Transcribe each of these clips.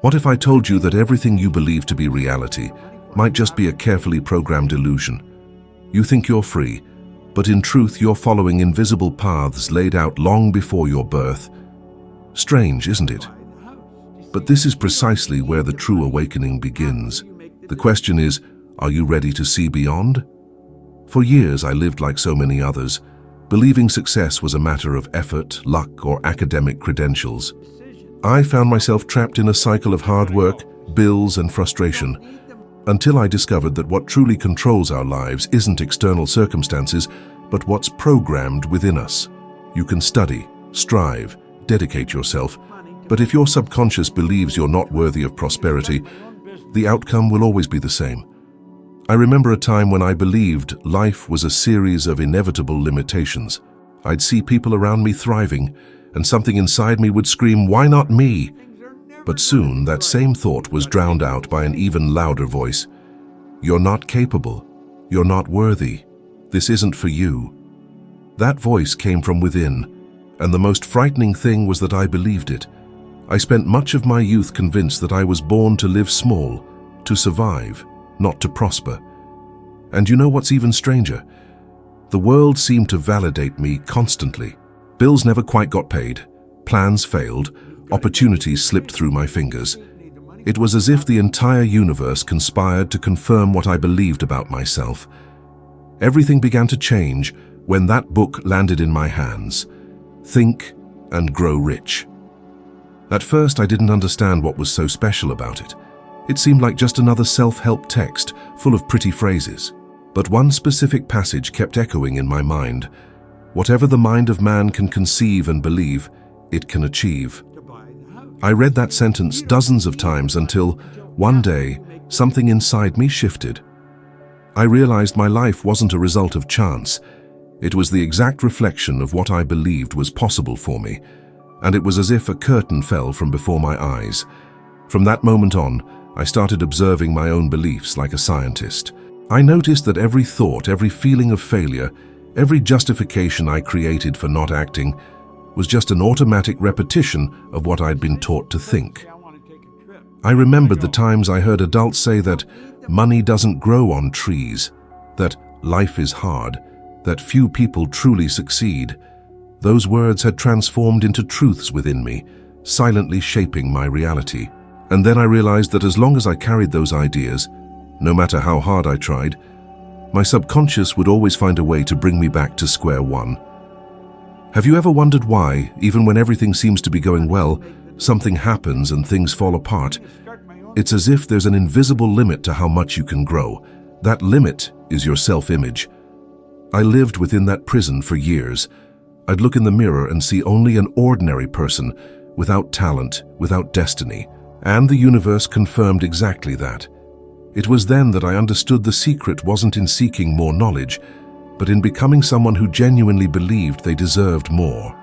What if I told you that everything you believe to be reality might just be a carefully programmed illusion? You think you're free, but in truth you're following invisible paths laid out long before your birth. Strange, isn't it? But this is precisely where the true awakening begins. The question is, are you ready to see beyond? For years I lived like so many others, believing success was a matter of effort, luck, or academic credentials. I found myself trapped in a cycle of hard work, bills, and frustration, until I discovered that what truly controls our lives isn't external circumstances, but what's programmed within us. You can study, strive, dedicate yourself, but if your subconscious believes you're not worthy of prosperity, the outcome will always be the same. I remember a time when I believed life was a series of inevitable limitations. I'd see people around me thriving, and something inside me would scream, "Why not me?" But soon that same thought was drowned out by an even louder voice. "You're not capable. You're not worthy. This isn't for you." That voice came from within, and the most frightening thing was that I believed it. I spent much of my youth convinced that I was born to live small, to survive, not to prosper. And you know what's even stranger? The world seemed to validate me constantly. Bills never quite got paid, plans failed, opportunities slipped through my fingers. It was as if the entire universe conspired to confirm what I believed about myself. Everything began to change when that book landed in my hands. Think and Grow Rich. At first, I didn't understand what was so special about it. It seemed like just another self-help text full of pretty phrases. But one specific passage kept echoing in my mind. Whatever the mind of man can conceive and believe, it can achieve. I read that sentence dozens of times until, one day, something inside me shifted. I realized my life wasn't a result of chance. It was the exact reflection of what I believed was possible for me, and it was as if a curtain fell from before my eyes. From that moment on, I started observing my own beliefs like a scientist. I noticed that every thought, every feeling of failure, every justification I created for not acting was just an automatic repetition of what I'd been taught to think. I remembered the times I heard adults say that money doesn't grow on trees, that life is hard, that few people truly succeed. Those words had transformed into truths within me, silently shaping my reality. And then I realized that as long as I carried those ideas, no matter how hard I tried, my subconscious would always find a way to bring me back to square one. Have you ever wondered why, even when everything seems to be going well, something happens and things fall apart? It's as if there's an invisible limit to how much you can grow. That limit is your self-image. I lived within that prison for years. I'd look in the mirror and see only an ordinary person, without talent, without destiny. And the universe confirmed exactly that. It was then that I understood the secret wasn't in seeking more knowledge, but in becoming someone who genuinely believed they deserved more.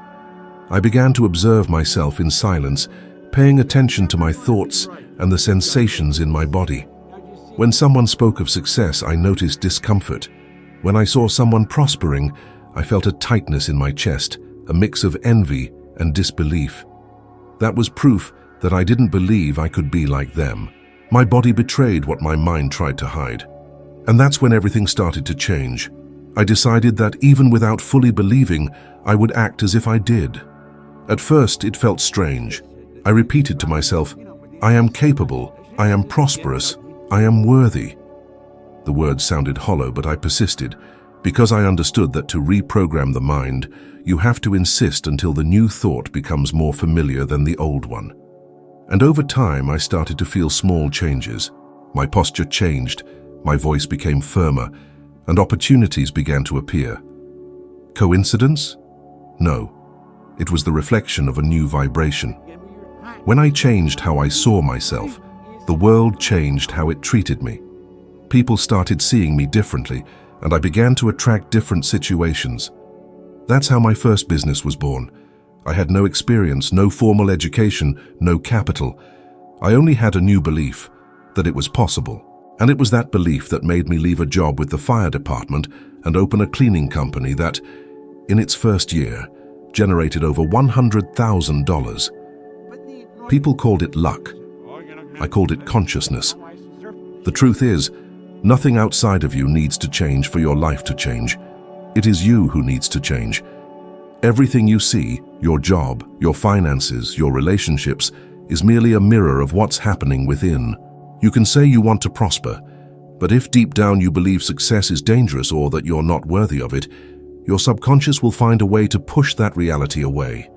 I began to observe myself in silence, paying attention to my thoughts and the sensations in my body. When someone spoke of success, I noticed discomfort. When I saw someone prospering, I felt a tightness in my chest, a mix of envy and disbelief. That was proof that I didn't believe I could be like them. My body betrayed what my mind tried to hide. And that's when everything started to change. I decided that even without fully believing, I would act as if I did. At first, it felt strange. I repeated to myself, "I am capable, I am prosperous, I am worthy." The words sounded hollow, but I persisted, because I understood that to reprogram the mind, you have to insist until the new thought becomes more familiar than the old one. And over time, I started to feel small changes. My posture changed, my voice became firmer, and opportunities began to appear. Coincidence? No. It was the reflection of a new vibration. When I changed how I saw myself, the world changed how it treated me. People started seeing me differently, and I began to attract different situations. That's how my first business was born. I had no experience, no formal education, no capital. I only had a new belief, that it was possible. And it was that belief that made me leave a job with the fire department and open a cleaning company that, in its first year, generated over $100,000. People called it luck, I called it consciousness. The truth is, nothing outside of you needs to change for your life to change. It is you who needs to change. Everything you see, your job, your finances, your relationships, is merely a mirror of what's happening within. You can say you want to prosper, but if deep down you believe success is dangerous or that you're not worthy of it, your subconscious will find a way to push that reality away.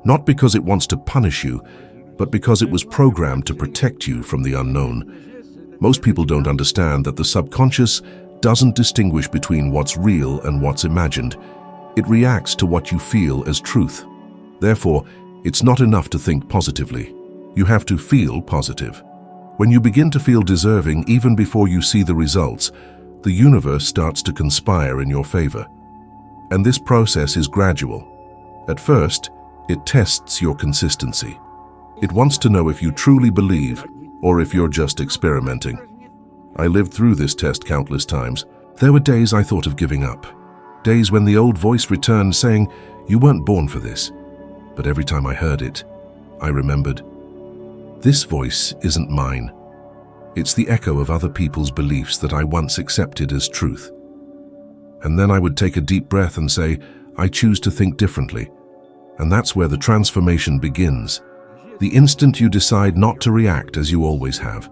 Not because it wants to punish you, but because it was programmed to protect you from the unknown. Most people don't understand that the subconscious doesn't distinguish between what's real and what's imagined. It reacts to what you feel as truth. Therefore, it's not enough to think positively. You have to feel positive. When you begin to feel deserving even before you see the results, the universe starts to conspire in your favor. And this process is gradual. At first, it tests your consistency. It wants to know if you truly believe or if you're just experimenting. I lived through this test countless times. There were days I thought of giving up. Days when the old voice returned saying, "You weren't born for this." But every time I heard it, I remembered, this voice isn't mine. It's the echo of other people's beliefs that I once accepted as truth. And then I would take a deep breath and say, I choose to think differently. And that's where the transformation begins. The instant you decide not to react as you always have.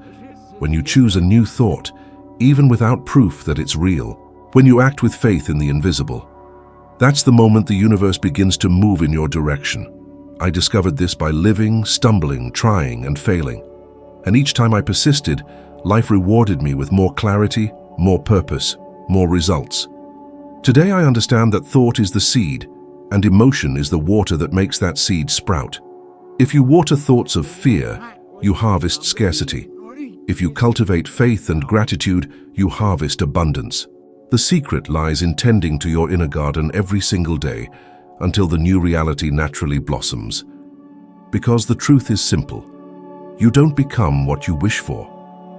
When you choose a new thought, even without proof that it's real. When you act with faith in the invisible. That's the moment the universe begins to move in your direction. I discovered this by living, stumbling, trying, and failing. And each time I persisted, life rewarded me with more clarity, more purpose, more results. Today I understand that thought is the seed, and emotion is the water that makes that seed sprout. If you water thoughts of fear, you harvest scarcity. If you cultivate faith and gratitude, you harvest abundance. The secret lies in tending to your inner garden every single day until the new reality naturally blossoms. Because the truth is simple. You don't become what you wish for.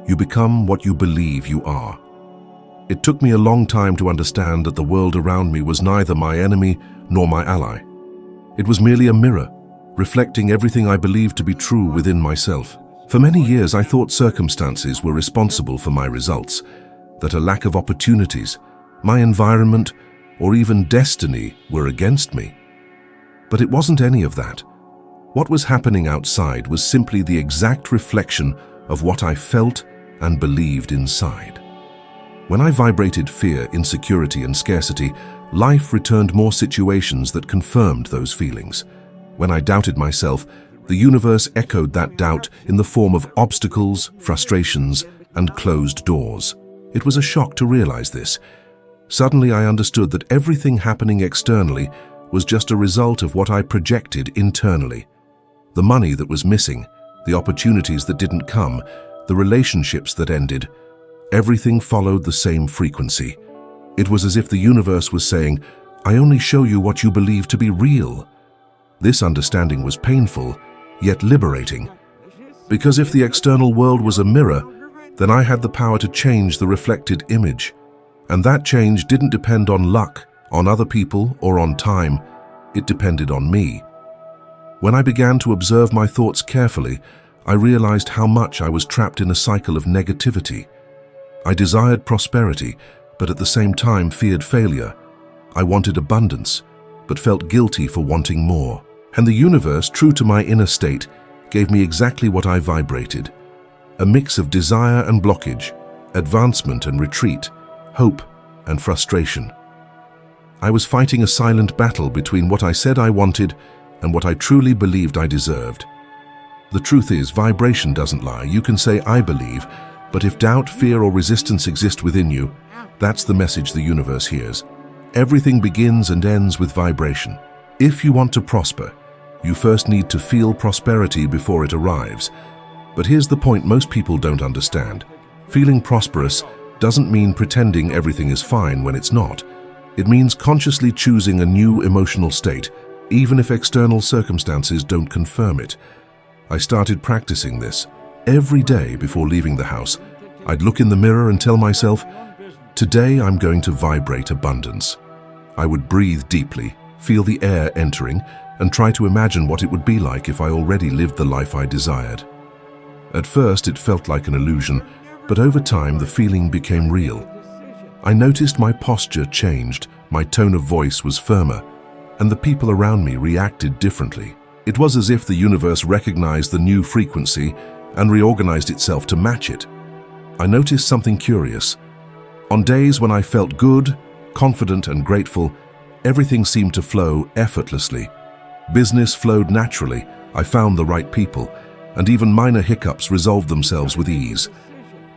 You become what you believe you are. It took me a long time to understand that the world around me was neither my enemy nor my ally. It was merely a mirror, reflecting everything I believed to be true within myself. For many years I thought circumstances were responsible for my results, that a lack of opportunities, my environment, or even destiny were against me. But it wasn't any of that. What was happening outside was simply the exact reflection of what I felt and believed inside. When I vibrated fear, insecurity, and scarcity, life returned more situations that confirmed those feelings. When I doubted myself, the universe echoed that doubt in the form of obstacles, frustrations, and closed doors. It was a shock to realize this. Suddenly I understood that everything happening externally was just a result of what I projected internally. The money that was missing, the opportunities that didn't come, the relationships that ended, everything followed the same frequency. It was as if the universe was saying, I only show you what you believe to be real. This understanding was painful, yet liberating. Because if the external world was a mirror, then I had the power to change the reflected image. And that change didn't depend on luck, on other people, or on time. It depended on me. When I began to observe my thoughts carefully, I realized how much I was trapped in a cycle of negativity. I desired prosperity, but at the same time feared failure. I wanted abundance, but felt guilty for wanting more. And the universe, true to my inner state, gave me exactly what I vibrated. A mix of desire and blockage, advancement and retreat, hope and frustration. I was fighting a silent battle between what I said I wanted and what I truly believed I deserved. The truth is, vibration doesn't lie. You can say, I believe, but if doubt, fear, or resistance exist within you, that's the message the universe hears. Everything begins and ends with vibration. If you want to prosper, you first need to feel prosperity before it arrives. But here's the point most people don't understand. Feeling prosperous doesn't mean pretending everything is fine when it's not. It means consciously choosing a new emotional state, even if external circumstances don't confirm it. I started practicing this. Every day before leaving the house, I'd look in the mirror and tell myself, today I'm going to vibrate abundance. I would breathe deeply, feel the air entering, and try to imagine what it would be like if I already lived the life I desired. At first, it felt like an illusion, but over time, the feeling became real. I noticed my posture changed, my tone of voice was firmer, and the people around me reacted differently. It was as if the universe recognized the new frequency and reorganized itself to match it. I noticed something curious. On days when I felt good, confident, and grateful, everything seemed to flow effortlessly. Business flowed naturally, I found the right people, and even minor hiccups resolved themselves with ease.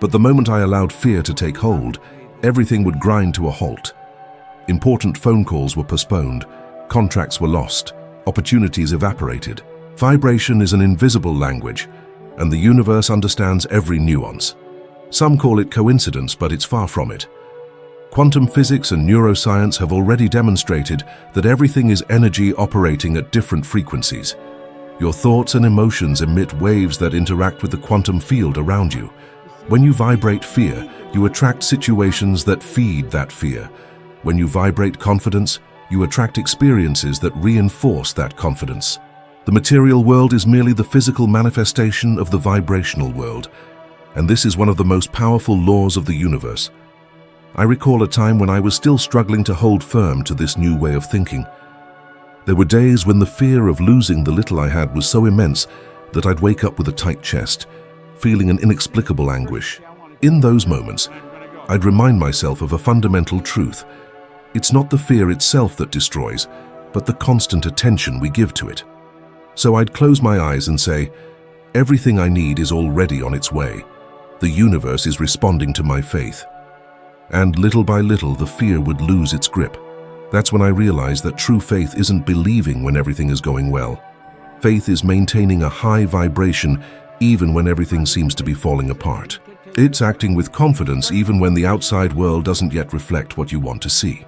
But the moment I allowed fear to take hold, everything would grind to a halt. Important phone calls were postponed, contracts were lost, opportunities evaporated. Vibration is an invisible language, and the universe understands every nuance. Some call it coincidence, but it's far from it. Quantum physics and neuroscience have already demonstrated that everything is energy operating at different frequencies. Your thoughts and emotions emit waves that interact with the quantum field around you. When you vibrate fear, you attract situations that feed that fear. When you vibrate confidence, you attract experiences that reinforce that confidence. The material world is merely the physical manifestation of the vibrational world, and this is one of the most powerful laws of the universe. I recall a time when I was still struggling to hold firm to this new way of thinking. There were days when the fear of losing the little I had was so immense that I'd wake up with a tight chest, feeling an inexplicable anguish. In those moments, I'd remind myself of a fundamental truth. It's not the fear itself that destroys, but the constant attention we give to it. So I'd close my eyes and say, everything I need is already on its way. The universe is responding to my faith. And little by little, the fear would lose its grip. That's when I realized that true faith isn't believing when everything is going well. Faith is maintaining a high vibration even when everything seems to be falling apart. It's acting with confidence even when the outside world doesn't yet reflect what you want to see.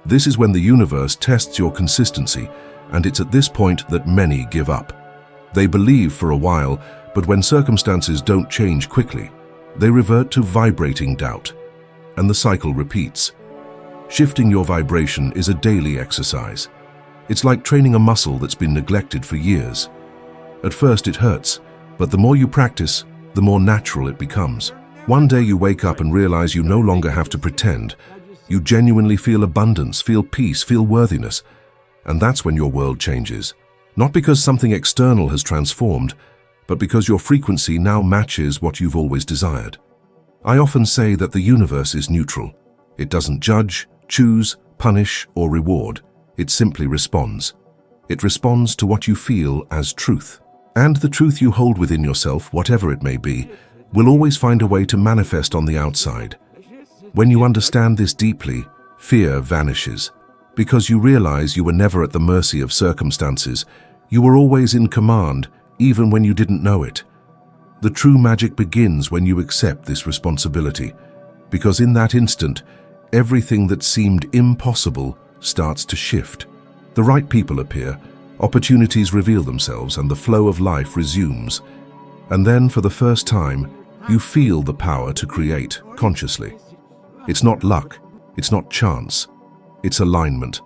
This is when the universe tests your consistency, and it's at this point that many give up. They believe for a while, but when circumstances don't change quickly, they revert to vibrating doubt, and the cycle repeats. Shifting your vibration is a daily exercise. It's like training a muscle that's been neglected for years. At first it hurts, but the more you practice, the more natural it becomes. One day you wake up and realize you no longer have to pretend. You genuinely feel abundance, feel peace, feel worthiness. And that's when your world changes. Not because something external has transformed, but because your frequency now matches what you've always desired. I often say that the universe is neutral. It doesn't judge, choose, punish, or reward. It simply responds. It responds to what you feel as truth. And the truth you hold within yourself, whatever it may be, will always find a way to manifest on the outside. When you understand this deeply, fear vanishes. Because you realize you were never at the mercy of circumstances. You were always in command, even when you didn't know it. The true magic begins when you accept this responsibility, because in that instant, everything that seemed impossible starts to shift. The right people appear, opportunities reveal themselves, and the flow of life resumes. And then, for the first time, you feel the power to create consciously. It's not luck, it's not chance, it's alignment.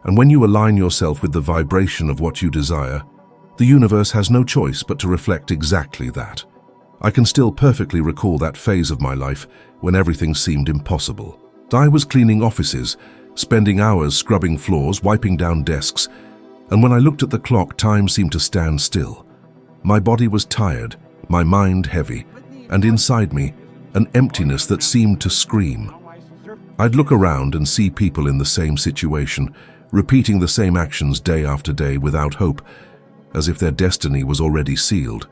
And when you align yourself with the vibration of what you desire, the universe has no choice but to reflect exactly that. I can still perfectly recall that phase of my life when everything seemed impossible. I was cleaning offices, spending hours scrubbing floors, wiping down desks, and when I looked at the clock, time seemed to stand still. My body was tired, my mind heavy, and inside me, an emptiness that seemed to scream. I'd look around and see people in the same situation, repeating the same actions day after day without hope, as if their destiny was already sealed.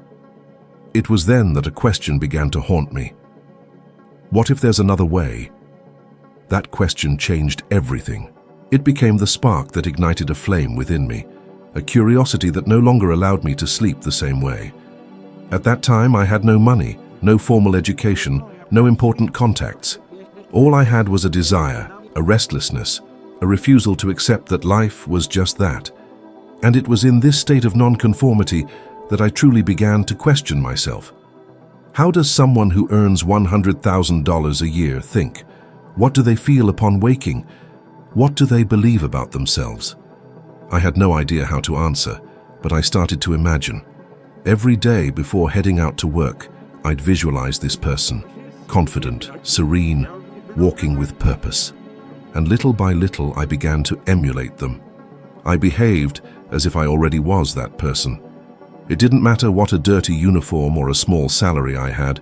It was then that a question began to haunt me. What if there's another way? That question changed everything. It became the spark that ignited a flame within me, a curiosity that no longer allowed me to sleep the same way. At that time, I had no money, no formal education, no important contacts. All I had was a desire, a restlessness, a refusal to accept that life was just that. And it was in this state of nonconformity that I truly began to question myself. How does someone who earns $100,000 a year think? What do they feel upon waking? What do they believe about themselves? I had no idea how to answer, but I started to imagine. Every day before heading out to work, I'd visualize this person, confident, serene, walking with purpose. And little by little, I began to emulate them. I behaved as if I already was that person. It didn't matter what a dirty uniform or a small salary I had.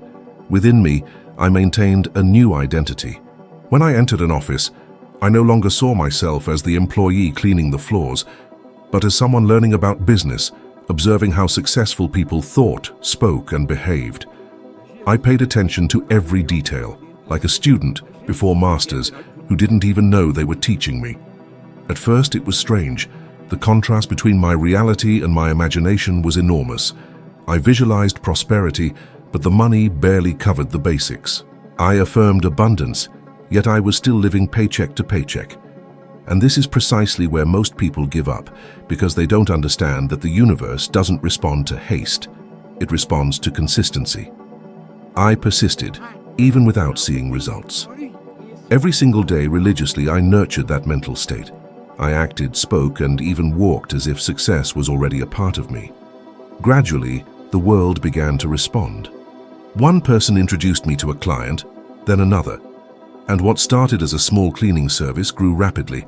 Within me, I maintained a new identity. When I entered an office, I no longer saw myself as the employee cleaning the floors, but as someone learning about business, observing how successful people thought, spoke, and behaved. I paid attention to every detail, like a student before masters who didn't even know they were teaching me. At first, it was strange. The contrast between my reality and my imagination was enormous. I visualized prosperity, but the money barely covered the basics. I affirmed abundance, yet I was still living paycheck to paycheck. And this is precisely where most people give up, because they don't understand that the universe doesn't respond to haste. It responds to consistency. I persisted, even without seeing results. Every single day religiously, I nurtured that mental state. I acted, spoke, and even walked as if success was already a part of me. Gradually, the world began to respond. One person introduced me to a client, then another. And what started as a small cleaning service grew rapidly.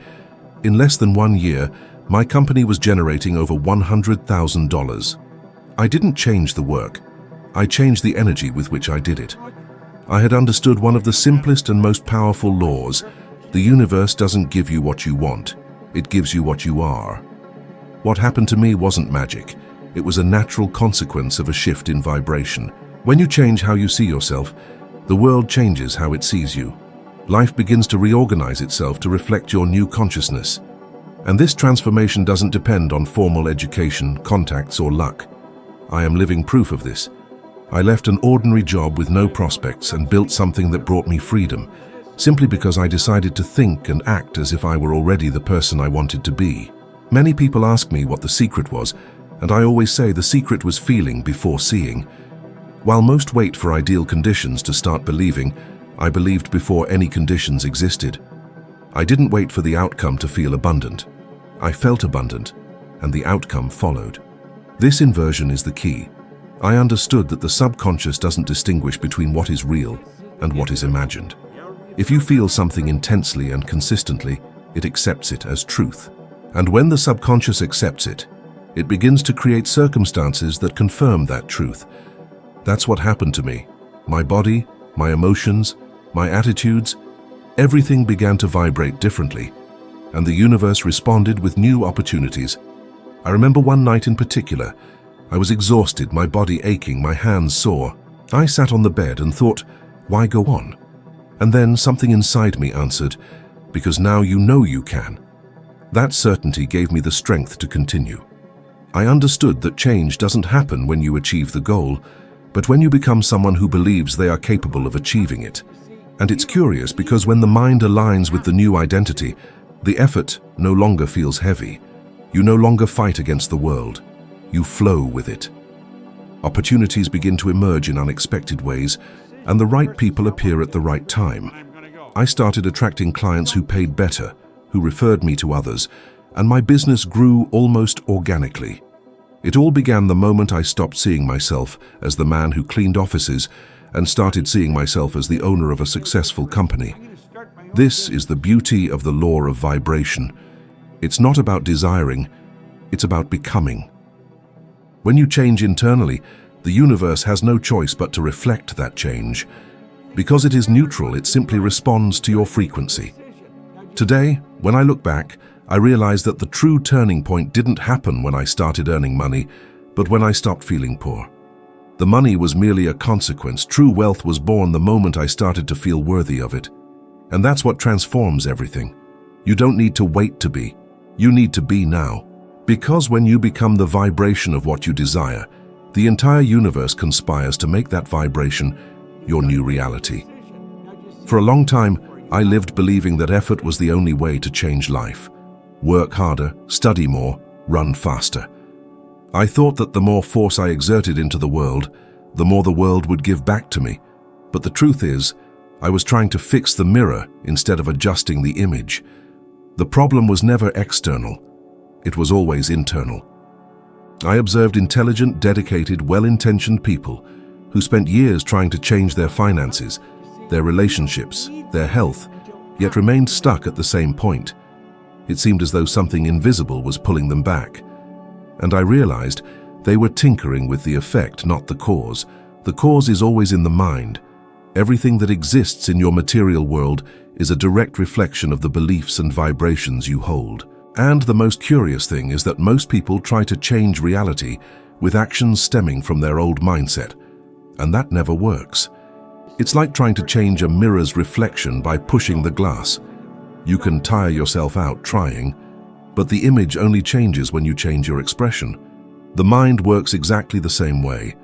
In less than 1 year, my company was generating over $100,000. I didn't change the work. I changed the energy with which I did it. I had understood one of the simplest and most powerful laws. The universe doesn't give you what you want. It gives you what you are. What happened to me wasn't magic. It was a natural consequence of a shift in vibration. When you change how you see yourself, the world changes how it sees you. Life begins to reorganize itself to reflect your new consciousness. And this transformation doesn't depend on formal education, contacts, or luck. I am living proof of this. I left an ordinary job with no prospects and built something that brought me freedom, simply because I decided to think and act as if I were already the person I wanted to be. Many people ask me what the secret was, and I always say the secret was feeling before seeing. While most wait for ideal conditions to start believing, I believed before any conditions existed. I didn't wait for the outcome to feel abundant. I felt abundant, and the outcome followed. This inversion is the key. I understood that the subconscious doesn't distinguish between what is real and what is imagined. If you feel something intensely and consistently, it accepts it as truth. And when the subconscious accepts it, it begins to create circumstances that confirm that truth. That's what happened to me. My body, my emotions, my attitudes, everything began to vibrate differently, and the universe responded with new opportunities. I remember one night in particular. I was exhausted, my body aching, my hands sore. I sat on the bed and thought, why go on? And then something inside me answered, because now you know you can. That certainty gave me the strength to continue. I understood that change doesn't happen when you achieve the goal, but when you become someone who believes they are capable of achieving it. And it's curious because when the mind aligns with the new identity, the effort no longer feels heavy. You no longer fight against the world. You flow with it. Opportunities begin to emerge in unexpected ways, and the right people appear at the right time. I started attracting clients who paid better, who referred me to others, and my business grew almost organically. It all began the moment I stopped seeing myself as the man who cleaned offices and started seeing myself as the owner of a successful company. This is the beauty of the law of vibration. It's not about desiring, it's about becoming. When you change internally, the universe has no choice but to reflect that change. Because it is neutral, it simply responds to your frequency. Today, when I look back, I realize that the true turning point didn't happen when I started earning money, but when I stopped feeling poor. The money was merely a consequence. True wealth was born the moment I started to feel worthy of it. And that's what transforms everything. You don't need to wait to be. You need to be now. Because when you become the vibration of what you desire, the entire universe conspires to make that vibration your new reality. For a long time, I lived believing that effort was the only way to change life. Work harder, study more, run faster. I thought that the more force I exerted into the world, the more the world would give back to me. But the truth is, I was trying to fix the mirror instead of adjusting the image. The problem was never external. It was always internal. I observed intelligent, dedicated, well-intentioned people who spent years trying to change their finances, their relationships, their health, yet remained stuck at the same point. It seemed as though something invisible was pulling them back. And I realized they were tinkering with the effect, not the cause. The cause is always in the mind. Everything that exists in your material world is a direct reflection of the beliefs and vibrations you hold. And the most curious thing is that most people try to change reality with actions stemming from their old mindset. And that never works. It's like trying to change a mirror's reflection by pushing the glass. You can tire yourself out trying, but the image only changes when you change your expression. The mind works exactly the same way.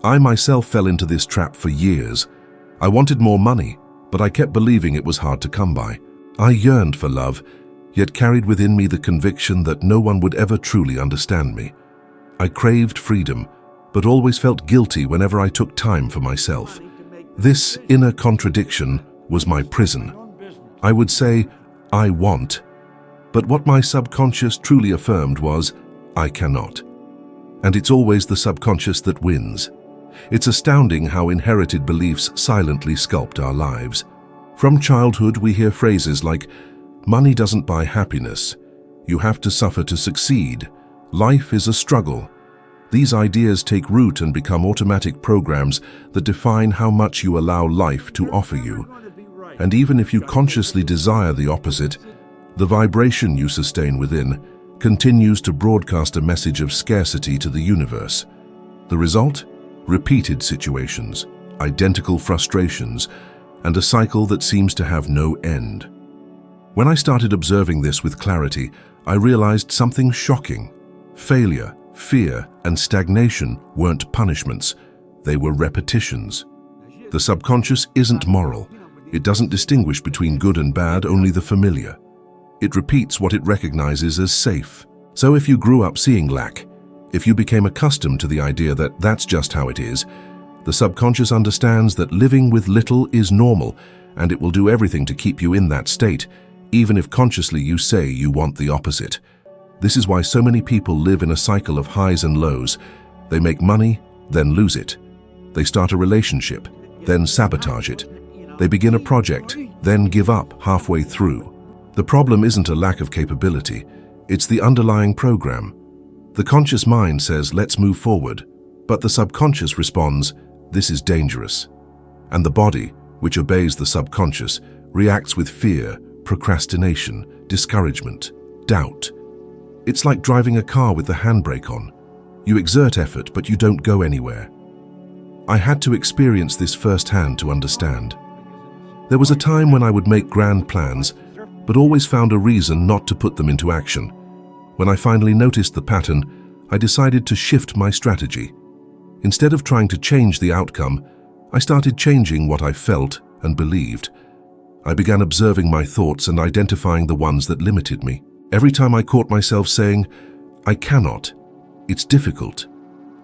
I myself fell into this trap for years. I wanted more money, but I kept believing it was hard to come by. I yearned for love, yet carried within me the conviction that no one would ever truly understand me. I craved freedom, but always felt guilty whenever I took time for myself. This inner contradiction was my prison. I would say, I want, but what my subconscious truly affirmed was, I cannot. And it's always the subconscious that wins. It's astounding how inherited beliefs silently sculpt our lives. From childhood, we hear phrases like, money doesn't buy happiness. You have to suffer to succeed. Life is a struggle. These ideas take root and become automatic programs that define how much you allow life to offer you. And even if you consciously desire the opposite, the vibration you sustain within continues to broadcast a message of scarcity to the universe. The result? Repeated situations, identical frustrations, and a cycle that seems to have no end. When I started observing this with clarity, I realized something shocking. Failure, fear, and stagnation weren't punishments, they were repetitions. The subconscious isn't moral. It doesn't distinguish between good and bad, only the familiar. It repeats what it recognizes as safe. So if you grew up seeing lack, if you became accustomed to the idea that that's just how it is, the subconscious understands that living with little is normal, and it will do everything to keep you in that state, even if consciously you say you want the opposite. This is why so many people live in a cycle of highs and lows. They make money, then lose it. They start a relationship, then sabotage it. They begin a project, then give up halfway through. The problem isn't a lack of capability, it's the underlying program. The conscious mind says, let's move forward, but the subconscious responds, this is dangerous. And the body, which obeys the subconscious, reacts with fear, procrastination, discouragement, doubt. It's like driving a car with the handbrake on. You exert effort, but you don't go anywhere. I had to experience this firsthand to understand. There was a time when I would make grand plans, but always found a reason not to put them into action. When I finally noticed the pattern, I decided to shift my strategy. Instead of trying to change the outcome, I started changing what I felt and believed. I began observing my thoughts and identifying the ones that limited me. Every time I caught myself saying, I cannot, it's difficult,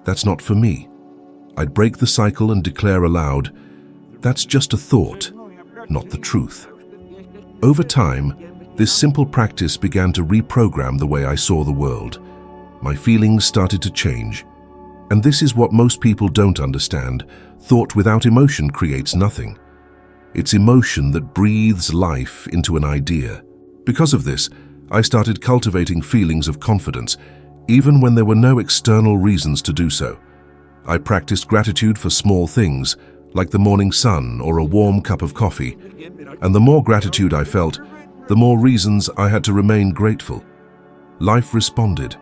that's not for me, I'd break the cycle and declare aloud, that's just a thought, not the truth. Over time, this simple practice began to reprogram the way I saw the world. My feelings started to change. And this is what most people don't understand. Thought without emotion creates nothing. It's emotion that breathes life into an idea. Because of this, I started cultivating feelings of confidence, even when there were no external reasons to do so. I practiced gratitude for small things, like the morning sun or a warm cup of coffee. And the more gratitude I felt, the more reasons I had to remain grateful. Life responded.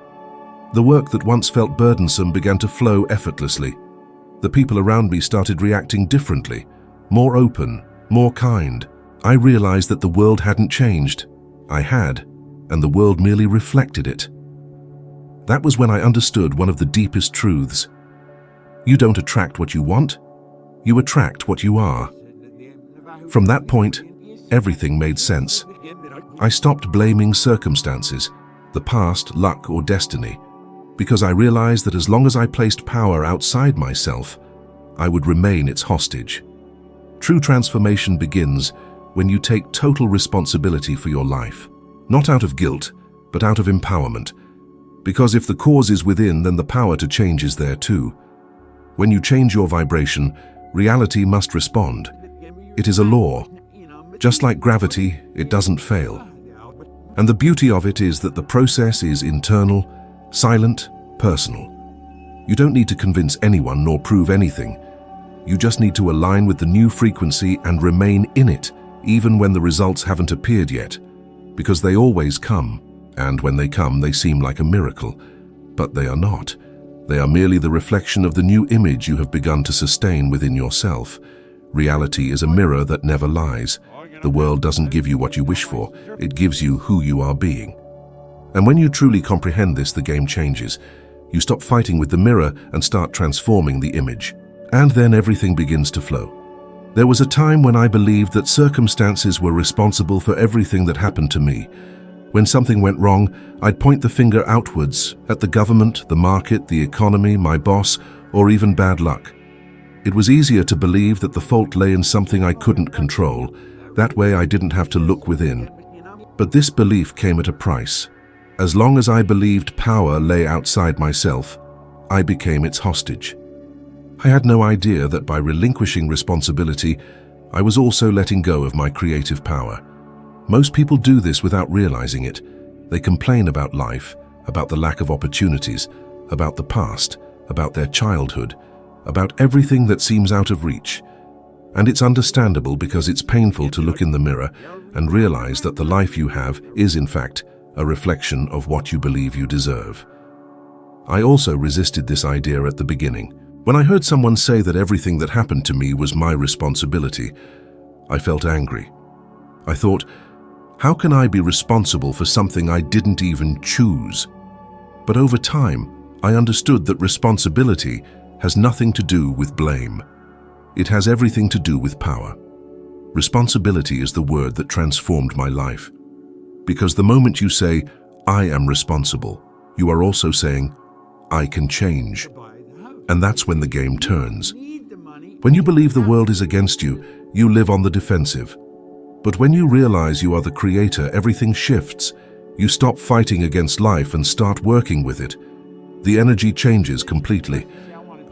The work that once felt burdensome began to flow effortlessly. The people around me started reacting differently, more open, more kind. I realized that the world hadn't changed. I had, and the world merely reflected it. That was when I understood one of the deepest truths. You don't attract what you want, you attract what you are. From that point, everything made sense. I stopped blaming circumstances, the past, luck, or destiny, because I realized that as long as I placed power outside myself, I would remain its hostage. True transformation begins when you take total responsibility for your life, not out of guilt, but out of empowerment. Because if the cause is within, then the power to change is there too. When you change your vibration, reality must respond. It is a law. Just like gravity, it doesn't fail. And the beauty of it is that the process is internal, silent, personal. You don't need to convince anyone nor prove anything. You just need to align with the new frequency and remain in it, even when the results haven't appeared yet. Because they always come, and when they come, they seem like a miracle. But they are not. They are merely the reflection of the new image you have begun to sustain within yourself. Reality is a mirror that never lies. The world doesn't give you what you wish for, it gives you who you are being. And when you truly comprehend this, the game changes. You stop fighting with the mirror and start transforming the image. And then everything begins to flow. There was a time when I believed that circumstances were responsible for everything that happened to me. When something went wrong, I'd point the finger outwards at the government, the market, the economy, my boss, or even bad luck. It was easier to believe that the fault lay in something I couldn't control. That way I didn't have to look within. But this belief came at a price. As long as I believed power lay outside myself, I became its hostage. I had no idea that by relinquishing responsibility, I was also letting go of my creative power. Most people do this without realizing it. They complain about life, about the lack of opportunities, about the past, about their childhood, about everything that seems out of reach. And it's understandable because it's painful to look in the mirror and realize that the life you have is, in fact, a reflection of what you believe you deserve. I also resisted this idea at the beginning. When I heard someone say that everything that happened to me was my responsibility, I felt angry. I thought, how can I be responsible for something I didn't even choose? But over time, I understood that responsibility has nothing to do with blame. It has everything to do with power. Responsibility is the word that transformed my life. Because the moment you say, I am responsible, you are also saying, I can change. And that's when the game turns. When you believe the world is against you, you live on the defensive. But when you realize you are the creator, everything shifts. You stop fighting against life and start working with it. The energy changes completely.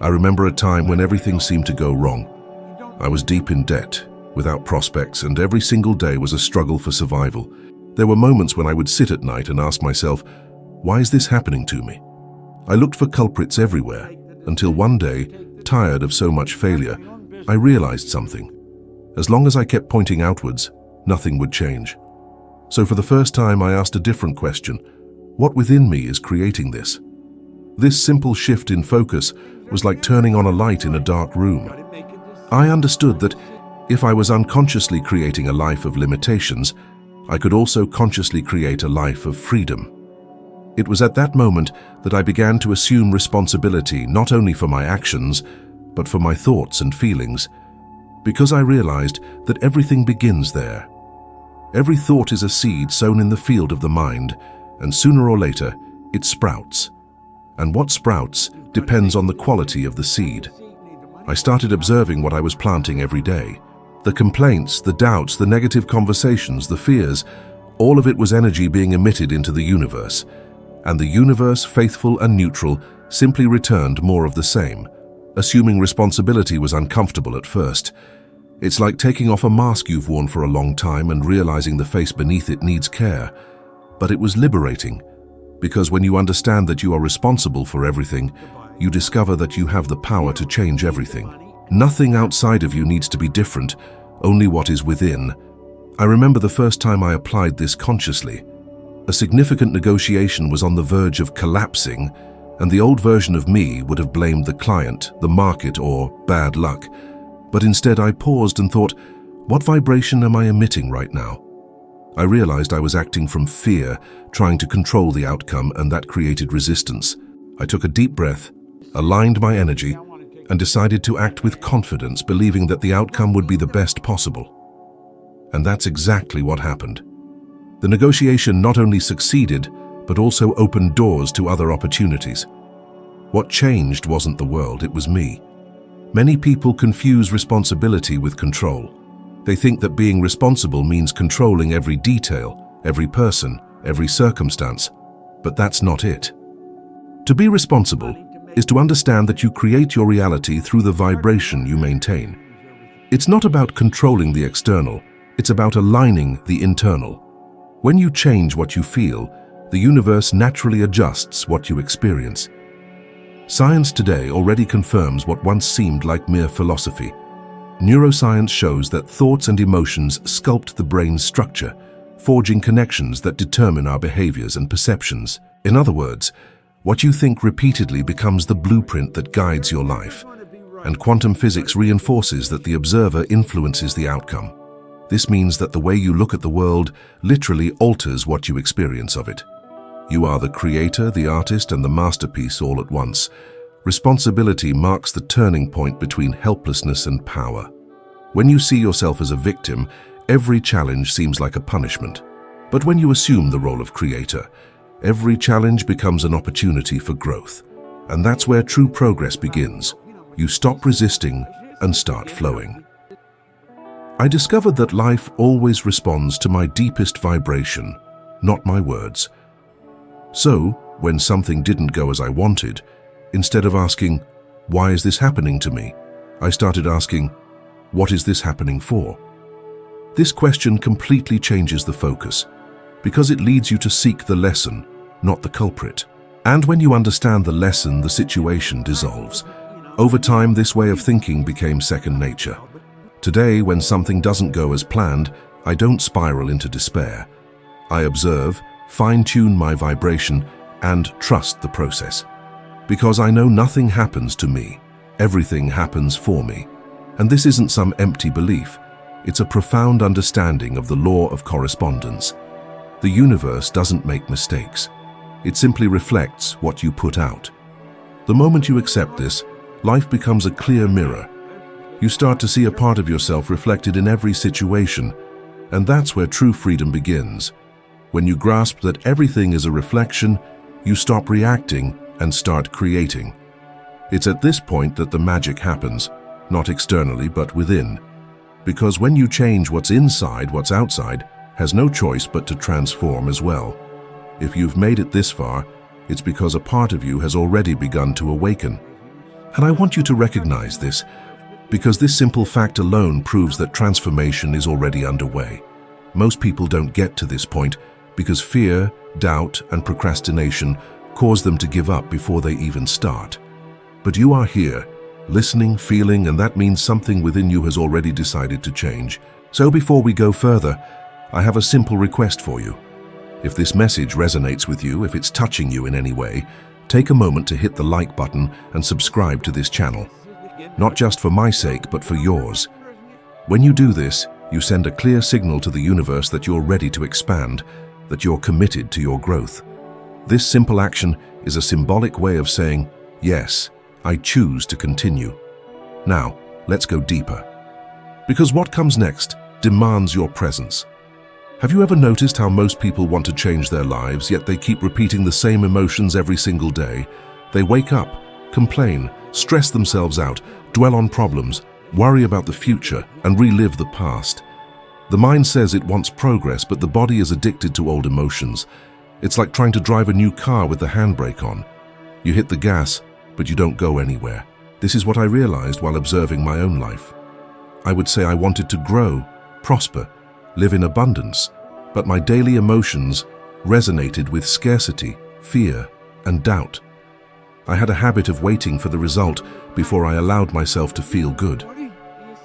I remember a time when everything seemed to go wrong. I was deep in debt, without prospects, and every single day was a struggle for survival. There were moments when I would sit at night and ask myself, why is this happening to me? I looked for culprits everywhere, until one day, tired of so much failure, I realized something. As long as I kept pointing outwards, nothing would change. So for the first time, I asked a different question. What within me is creating this? This simple shift in focus was like turning on a light in a dark room. I understood that if I was unconsciously creating a life of limitations, I could also consciously create a life of freedom. It was at that moment that I began to assume responsibility not only for my actions, but for my thoughts and feelings, because I realized that everything begins there. Every thought is a seed sown in the field of the mind, and sooner or later, it sprouts. And what sprouts depends on the quality of the seed. I started observing what I was planting every day. The complaints, the doubts, the negative conversations, the fears, all of it was energy being emitted into the universe. And the universe, faithful and neutral, simply returned more of the same. Assuming responsibility was uncomfortable at first. It's like taking off a mask you've worn for a long time and realizing the face beneath it needs care. But it was liberating, because when you understand that you are responsible for everything, you discover that you have the power to change everything. Nothing outside of you needs to be different, only what is within. I remember the first time I applied this consciously. A significant negotiation was on the verge of collapsing, and the old version of me would have blamed the client, the market, or bad luck. But instead I paused and thought, what vibration am I emitting right now? I realized I was acting from fear, trying to control the outcome, and that created resistance. I took a deep breath, aligned my energy, and decided to act with confidence, believing that the outcome would be the best possible. And that's exactly what happened. The negotiation not only succeeded, but also opened doors to other opportunities. What changed wasn't the world, it was me. Many people confuse responsibility with control. They think that being responsible means controlling every detail, every person, every circumstance. But that's not it. To be responsible is to understand that you create your reality through the vibration you maintain. It's not about controlling the external, it's about aligning the internal. When you change what you feel, the universe naturally adjusts what you experience. Science today already confirms what once seemed like mere philosophy. Neuroscience shows that thoughts and emotions sculpt the brain's structure, forging connections that determine our behaviors and perceptions. In other words, what you think repeatedly becomes the blueprint that guides your life. And quantum physics reinforces that the observer influences the outcome. This means that the way you look at the world literally alters what you experience of it. You are the creator, the artist, and the masterpiece all at once. Responsibility marks the turning point between helplessness and power. When you see yourself as a victim, every challenge seems like a punishment. But when you assume the role of creator, every challenge becomes an opportunity for growth. And that's where true progress begins. You stop resisting and start flowing. I discovered that life always responds to my deepest vibration, not my words. So, when something didn't go as I wanted, instead of asking, "Why is this happening to me?" I started asking, "What is this happening for?" This question completely changes the focus, because it leads you to seek the lesson, not the culprit. And when you understand the lesson, the situation dissolves. Over time, this way of thinking became second nature. Today, when something doesn't go as planned, I don't spiral into despair. I observe, fine-tune my vibration, and trust the process. Because I know nothing happens to me, everything happens for me. And this isn't some empty belief, it's a profound understanding of the law of correspondence. The universe doesn't make mistakes. It simply reflects what you put out. The moment you accept this, life becomes a clear mirror. You start to see a part of yourself reflected in every situation, and that's where true freedom begins. When you grasp that everything is a reflection, you stop reacting and start creating. It's at this point that the magic happens, not externally but within. Because when you change what's inside, what's outside has no choice but to transform as well. If you've made it this far, it's because a part of you has already begun to awaken. And I want you to recognize this, because this simple fact alone proves that transformation is already underway. Most people don't get to this point because fear, doubt, and procrastination cause them to give up before they even start. But you are here, listening, feeling, and that means something within you has already decided to change. So before we go further, I have a simple request for you. If this message resonates with you, if it's touching you in any way, take a moment to hit the like button and subscribe to this channel. Not just for my sake, but for yours. When you do this, you send a clear signal to the universe that you're ready to expand, that you're committed to your growth. This simple action is a symbolic way of saying, yes, I choose to continue. Now, let's go deeper. Because what comes next demands your presence. Have you ever noticed how most people want to change their lives, yet they keep repeating the same emotions every single day? They wake up, complain, stress themselves out, dwell on problems, worry about the future, and relive the past. The mind says it wants progress, but the body is addicted to old emotions. It's like trying to drive a new car with the handbrake on. You hit the gas, but you don't go anywhere. This is what I realized while observing my own life. I would say I wanted to grow, prosper, live in abundance, but my daily emotions resonated with scarcity, fear, and doubt. I had a habit of waiting for the result before I allowed myself to feel good.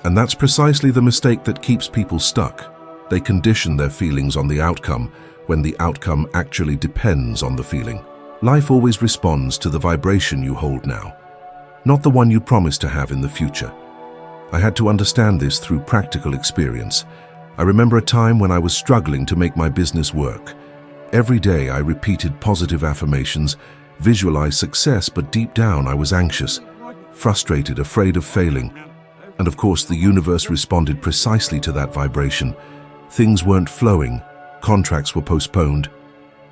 And that's precisely the mistake that keeps people stuck. They condition their feelings on the outcome when the outcome actually depends on the feeling. Life always responds to the vibration you hold now, not the one you promise to have in the future. I had to understand this through practical experience. I remember a time when I was struggling to make my business work. Every day I repeated positive affirmations, visualized success, but deep down I was anxious, frustrated, afraid of failing. And of course, the universe responded precisely to that vibration. Things weren't flowing, contracts were postponed,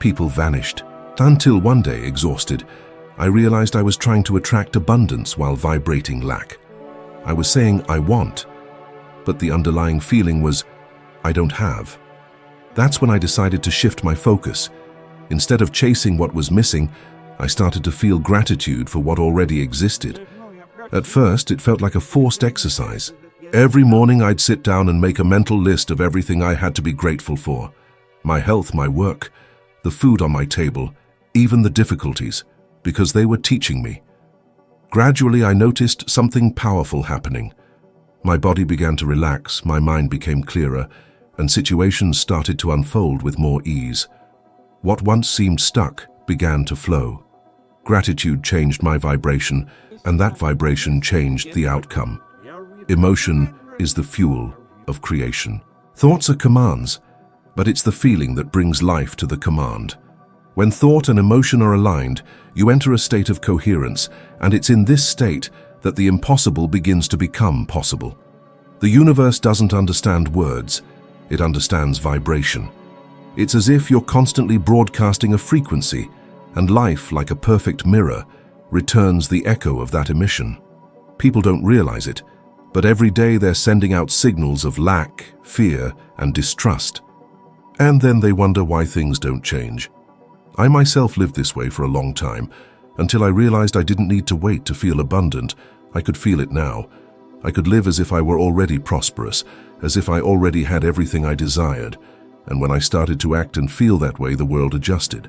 people vanished. Until one day, exhausted, I realized I was trying to attract abundance while vibrating lack. I was saying I want, but the underlying feeling was I don't have. That's when I decided to shift my focus. Instead of chasing what was missing, I started to feel gratitude for what already existed. At first, it felt like a forced exercise. Every morning I'd sit down and make a mental list of everything I had to be grateful for. My health, my work, the food on my table, even the difficulties, because they were teaching me. Gradually, I noticed something powerful happening. My body began to relax, my mind became clearer, and situations started to unfold with more ease. What once seemed stuck began to flow. Gratitude changed my vibration, and that vibration changed the outcome. Emotion is the fuel of creation. Thoughts are commands, but it's the feeling that brings life to the command. When thought and emotion are aligned, you enter a state of coherence, and it's in this state that the impossible begins to become possible. The universe doesn't understand words, it understands vibration. It's as if you're constantly broadcasting a frequency, and life, like a perfect mirror, returns the echo of that emission. People don't realize it, but every day they're sending out signals of lack, fear, and distrust. And then they wonder why things don't change. I myself lived this way for a long time, until I realized I didn't need to wait to feel abundant. I could feel it now. I could live as if I were already prosperous, as if I already had everything I desired. And when I started to act and feel that way, the world adjusted.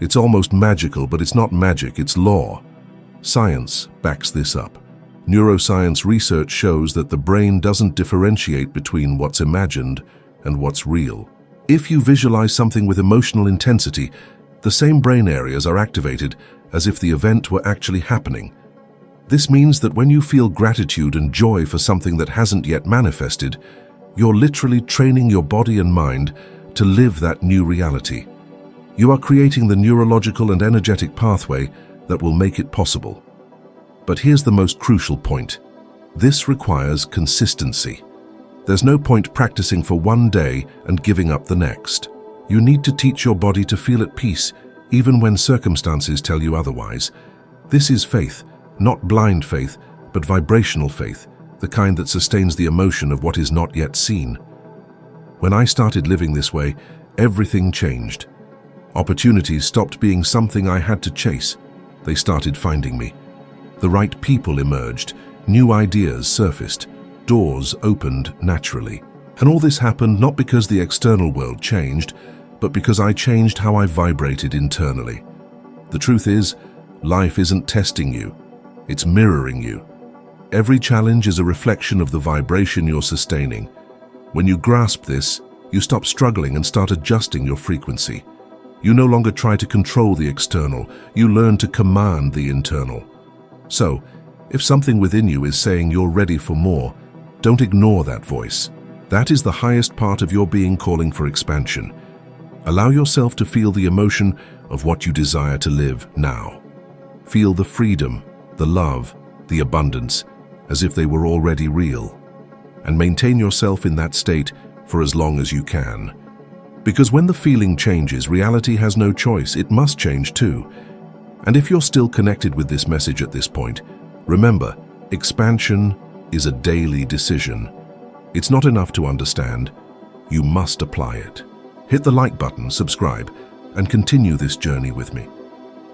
It's almost magical, but it's not magic, it's law. Science backs this up. Neuroscience research shows that the brain doesn't differentiate between what's imagined and what's real. If you visualize something with emotional intensity, the same brain areas are activated as if the event were actually happening. This means that when you feel gratitude and joy for something that hasn't yet manifested, you're literally training your body and mind to live that new reality. You are creating the neurological and energetic pathway that will make it possible. But here's the most crucial point. This requires consistency. There's no point practicing for one day and giving up the next. You need to teach your body to feel at peace, even when circumstances tell you otherwise. This is faith, not blind faith, but vibrational faith, the kind that sustains the emotion of what is not yet seen. When I started living this way, everything changed. Opportunities stopped being something I had to chase. They started finding me. The right people emerged, new ideas surfaced, doors opened naturally. And all this happened not because the external world changed, but because I changed how I vibrated internally. The truth is, life isn't testing you, it's mirroring you. Every challenge is a reflection of the vibration you're sustaining. When you grasp this, you stop struggling and start adjusting your frequency. You no longer try to control the external, you learn to command the internal. So, if something within you is saying you're ready for more, don't ignore that voice. That is the highest part of your being calling for expansion. Allow yourself to feel the emotion of what you desire to live now. Feel the freedom, the love, the abundance, as if they were already real. And maintain yourself in that state for as long as you can. Because when the feeling changes, reality has no choice, it must change too. And if you're still connected with this message at this point, remember, expansion is a daily decision. It's not enough to understand, you must apply it. Hit the like button, subscribe, and continue this journey with me.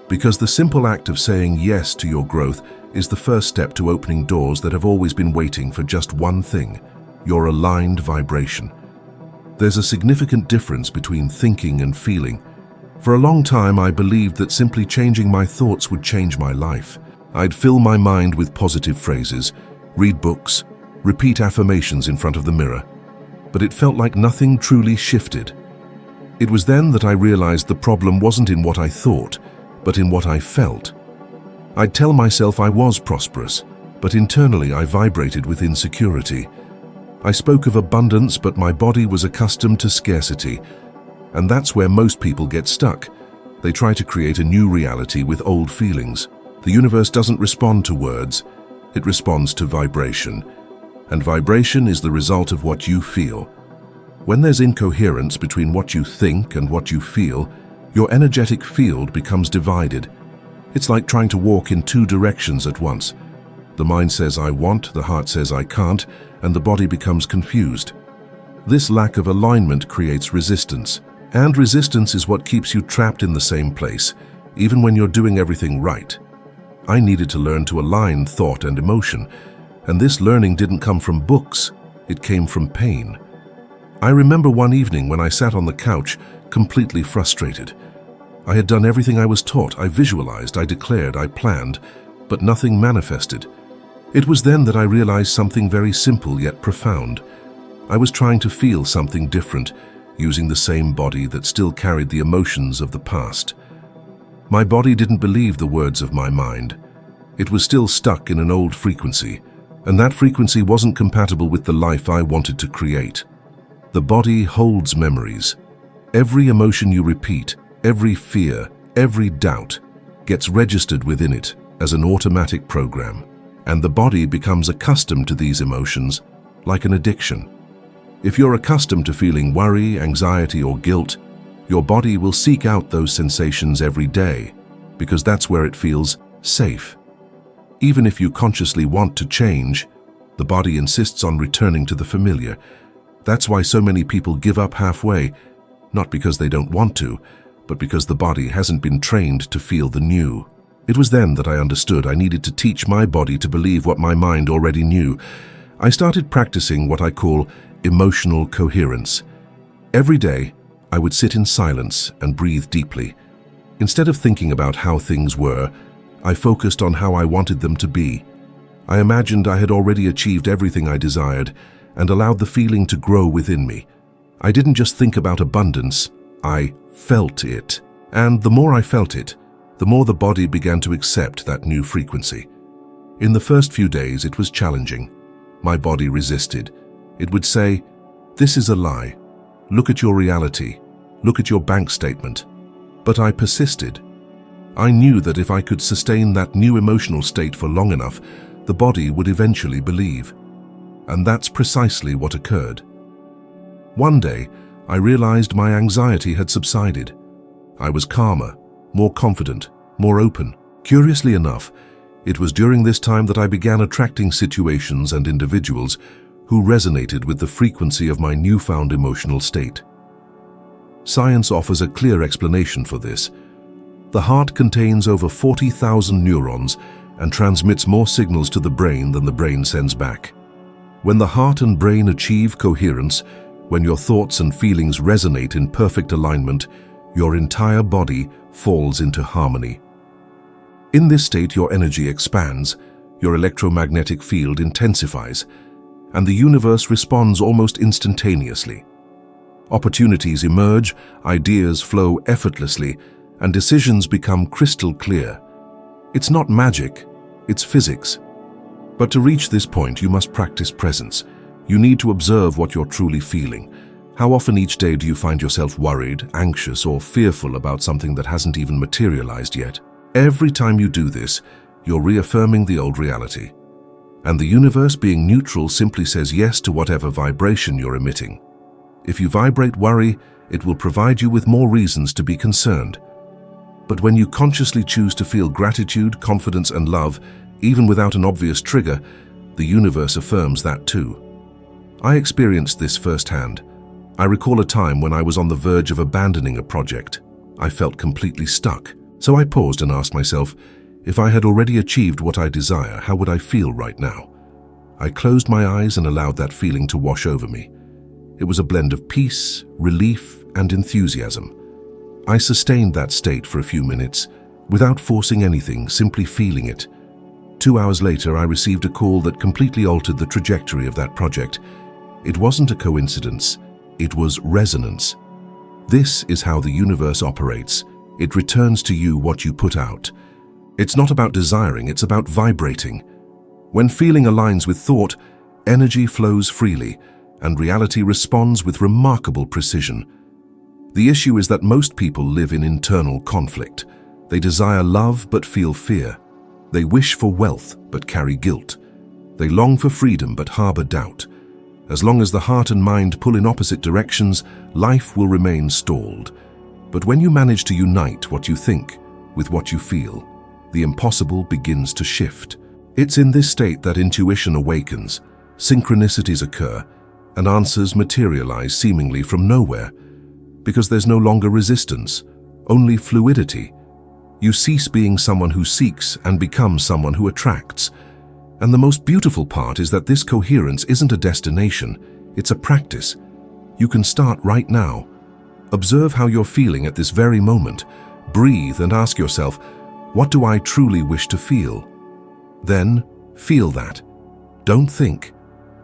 Because the simple act of saying yes to your growth is the first step to opening doors that have always been waiting for just one thing, your aligned vibration. There's a significant difference between thinking and feeling. For a long time, I believed that simply changing my thoughts would change my life. I'd fill my mind with positive phrases, read books, repeat affirmations in front of the mirror. But it felt like nothing truly shifted. It was then that I realized the problem wasn't in what I thought, but in what I felt. I'd tell myself I was prosperous, but internally I vibrated with insecurity. I spoke of abundance, but my body was accustomed to scarcity. And that's where most people get stuck. They try to create a new reality with old feelings. The universe doesn't respond to words, it responds to vibration. And vibration is the result of what you feel. When there's incoherence between what you think and what you feel, your energetic field becomes divided. It's like trying to walk in two directions at once. The mind says I want, the heart says I can't, and the body becomes confused. This lack of alignment creates resistance, and resistance is what keeps you trapped in the same place, even when you're doing everything right. I needed to learn to align thought and emotion, and this learning didn't come from books, it came from pain. I remember one evening when I sat on the couch, completely frustrated. I had done everything I was taught. I visualized, I declared, I planned, but nothing manifested. It was then that I realized something very simple yet profound. I was trying to feel something different, using the same body that still carried the emotions of the past. My body didn't believe the words of my mind. It was still stuck in an old frequency, and that frequency wasn't compatible with the life I wanted to create. The body holds memories. Every emotion you repeat, every fear, every doubt, gets registered within it as an automatic program, and the body becomes accustomed to these emotions like an addiction. If you're accustomed to feeling worry, anxiety, or guilt, your body will seek out those sensations every day because that's where it feels safe. Even if you consciously want to change, the body insists on returning to the familiar. That's why so many people give up halfway, not because they don't want to, but because the body hasn't been trained to feel the new. It was then that I understood I needed to teach my body to believe what my mind already knew. I started practicing what I call emotional coherence. Every day, I would sit in silence and breathe deeply. Instead of thinking about how things were, I focused on how I wanted them to be. I imagined I had already achieved everything I desired and allowed the feeling to grow within me. I didn't just think about abundance, I felt it. And the more I felt it, the more the body began to accept that new frequency. In the first few days, it was challenging. My body resisted. It would say, "This is a lie. Look at your reality. Look at your bank statement." But I persisted. I knew that if I could sustain that new emotional state for long enough, the body would eventually believe. And that's precisely what occurred. One day, I realized my anxiety had subsided. I was calmer, more confident, more open. Curiously enough, it was during this time that I began attracting situations and individuals who resonated with the frequency of my newfound emotional state. Science offers a clear explanation for this. The heart contains over 40,000 neurons and transmits more signals to the brain than the brain sends back. When the heart and brain achieve coherence, when your thoughts and feelings resonate in perfect alignment, your entire body falls into harmony. In this state, your energy expands, your electromagnetic field intensifies, and the universe responds almost instantaneously. Opportunities emerge, ideas flow effortlessly, and decisions become crystal clear. It's not magic, it's physics. But to reach this point, you must practice presence. You need to observe what you're truly feeling. How often each day do you find yourself worried, anxious, or fearful about something that hasn't even materialized yet? Every time you do this, you're reaffirming the old reality. And the universe, being neutral, simply says yes to whatever vibration you're emitting. If you vibrate worry, it will provide you with more reasons to be concerned. But when you consciously choose to feel gratitude, confidence, and love, even without an obvious trigger, the universe affirms that too. I experienced this firsthand. I recall a time when I was on the verge of abandoning a project. I felt completely stuck. So I paused and asked myself, if I had already achieved what I desire, how would I feel right now? I closed my eyes and allowed that feeling to wash over me. It was a blend of peace, relief, and enthusiasm. I sustained that state for a few minutes, without forcing anything, simply feeling it. 2 hours later, I received a call that completely altered the trajectory of that project. It wasn't a coincidence, it was resonance. This is how the universe operates. It returns to you what you put out. It's not about desiring, it's about vibrating. When feeling aligns with thought, energy flows freely, and reality responds with remarkable precision. The issue is that most people live in internal conflict. They desire love but feel fear. They wish for wealth but carry guilt. They long for freedom but harbor doubt. As long as the heart and mind pull in opposite directions, life will remain stalled. But when you manage to unite what you think with what you feel, the impossible begins to shift. It's in this state that intuition awakens, synchronicities occur, and answers materialize seemingly from nowhere, because there's no longer resistance, only fluidity. You cease being someone who seeks and become someone who attracts. And the most beautiful part is that this coherence isn't a destination, it's a practice. You can start right now. Observe how you're feeling at this very moment. Breathe and ask yourself, what do I truly wish to feel? Then, feel that. Don't think.